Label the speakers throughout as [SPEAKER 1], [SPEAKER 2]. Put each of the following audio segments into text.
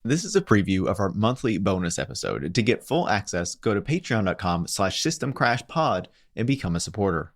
[SPEAKER 1] This is a preview of our monthly bonus episode. To get full access, go to patreon.com/systemcrashpod and become a supporter.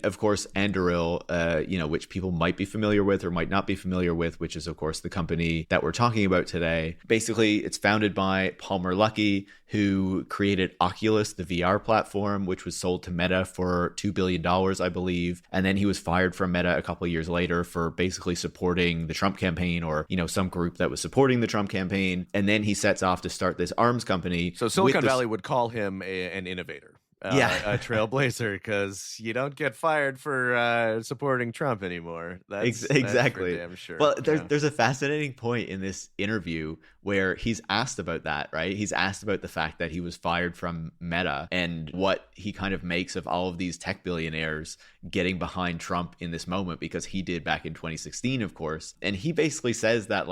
[SPEAKER 1] Of course, Anduril, which people might be familiar with or might not be familiar with, which is, of course, the company that we're talking about today. Basically, it's founded by Palmer Luckey, who created Oculus, the VR platform, which was sold to Meta for $2 billion, I believe. And then he was fired from Meta a couple of years later for basically supporting the Trump campaign or, some group that was supporting the Trump campaign. And then he sets off to start this arms company.
[SPEAKER 2] So Silicon Valley would call him an innovator. A trailblazer, because you don't get fired for supporting Trump anymore. That's
[SPEAKER 1] exactly.
[SPEAKER 2] That's for damn sure.
[SPEAKER 1] Well, there's a fascinating point in this interview where he's asked about that, right? He's asked about the fact that he was fired from Meta and what he kind of makes of all of these tech billionaires getting behind Trump in this moment, because he did back in 2016, of course. And he basically says that,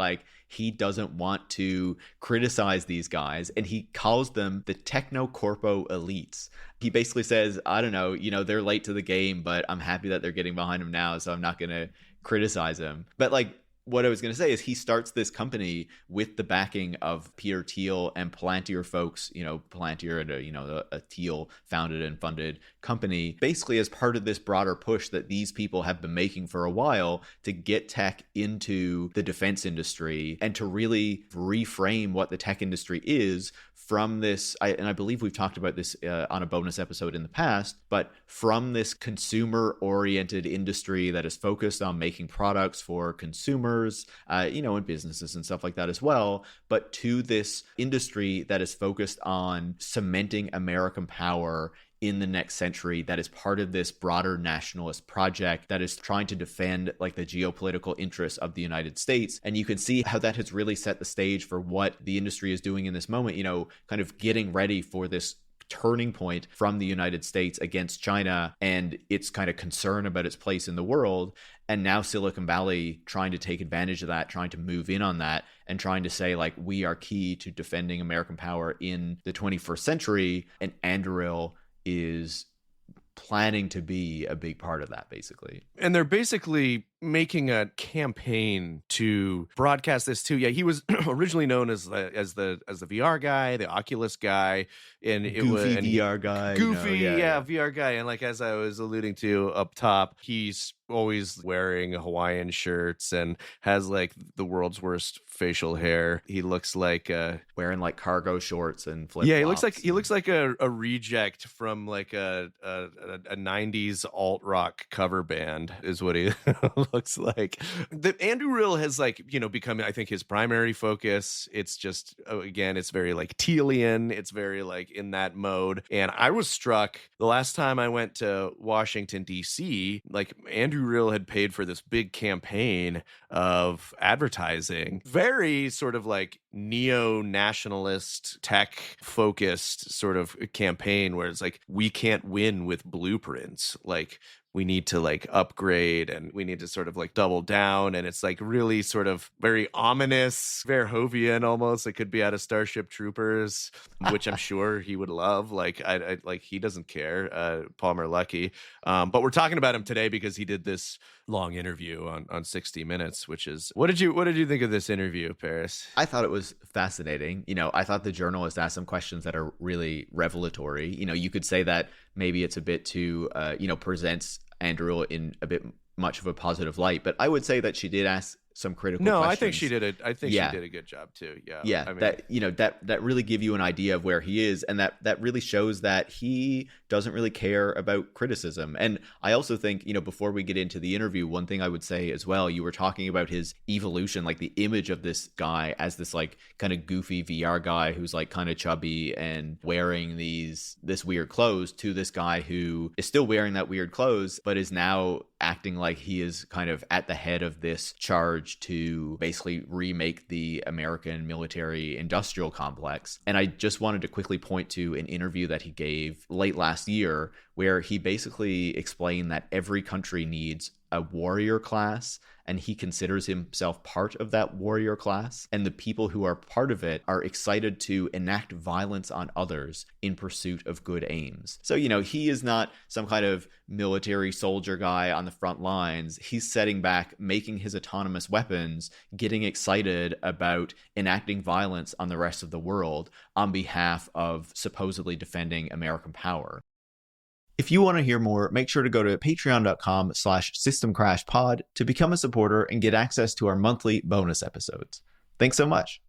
[SPEAKER 1] he doesn't want to criticize these guys, and he calls them the techno-corpo elites. He basically says, I don't know, they're late to the game, but I'm happy that they're getting behind him now, so I'm not going to criticize him. But what I was going to say is he starts this company with the backing of Peter Thiel and Palantir folks, Palantir and a Thiel founded and funded company, basically as part of this broader push that these people have been making for a while to get tech into the defense industry and to really reframe what the tech industry is from this, and I believe we've talked about this on a bonus episode in the past, but from this consumer-oriented industry that is focused on making products for consumers, and businesses and stuff like that as well, but to this industry that is focused on cementing American power in the next century, that is part of this broader nationalist project that is trying to defend the geopolitical interests of the United States. And you can see how that has really set the stage for what the industry is doing in this moment, kind of getting ready for this turning point from the United States against China and its kind of concern about its place in the world. And now Silicon Valley trying to take advantage of that, trying to move in on that, and trying to say, we are key to defending American power in the 21st century. And Anduril is planning to be a big part of that, basically.
[SPEAKER 2] And they're basically making a campaign to broadcast this too. Yeah, he was originally known as the VR guy, the Oculus guy, and
[SPEAKER 1] VR guy,
[SPEAKER 2] VR guy. And as I was alluding to up top, he's always wearing Hawaiian shirts and has the world's worst facial hair. He looks like
[SPEAKER 1] wearing cargo shorts and flip-flops.
[SPEAKER 2] Yeah, he looks like a reject from a 90s alt rock cover band is what he looks like. The Anduril has become, I think, his primary focus. It's just, again, it's very Thielian. It's very in that mode. And I was struck the last time I went to Washington, D.C., Anduril had paid for this big campaign of advertising, very sort of neo-nationalist tech focused sort of campaign where it's we can't win with blueprints. We need to upgrade and we need to sort of double down. And it's really sort of very ominous, Verhoeven almost. It could be out of Starship Troopers, which I'm sure he would love. He doesn't care, Palmer Luckey. But we're talking about him today because he did this long interview on 60 Minutes, which is, what did you think of this interview, Paris?
[SPEAKER 1] I thought it was fascinating. I thought the journalist asked some questions that are really revelatory. You could say that maybe it's a bit too, presents Anduril in a bit much of a positive light, but I would say that she did ask some critical questions.
[SPEAKER 2] I think she did it. I think she did a good job too. Yeah.
[SPEAKER 1] I mean, that really give you an idea of where he is, and that really shows that he doesn't really care about criticism. And I also think, before we get into the interview, one thing I would say as well, you were talking about his evolution, the image of this guy as this kind of goofy VR guy who's kind of chubby and wearing this weird clothes, to this guy who is still wearing that weird clothes, but is now acting like he is kind of at the head of this charge to basically remake the American military industrial complex. And I just wanted to quickly point to an interview that he gave late last year where he basically explained that every country needs a warrior class, and he considers himself part of that warrior class. And the people who are part of it are excited to enact violence on others in pursuit of good aims. So, he is not some kind of military soldier guy on the front lines. He's setting back, making his autonomous weapons, getting excited about enacting violence on the rest of the world on behalf of supposedly defending American power. If you want to hear more, make sure to go to patreon.com/systemcrashpod to become a supporter and get access to our monthly bonus episodes. Thanks so much.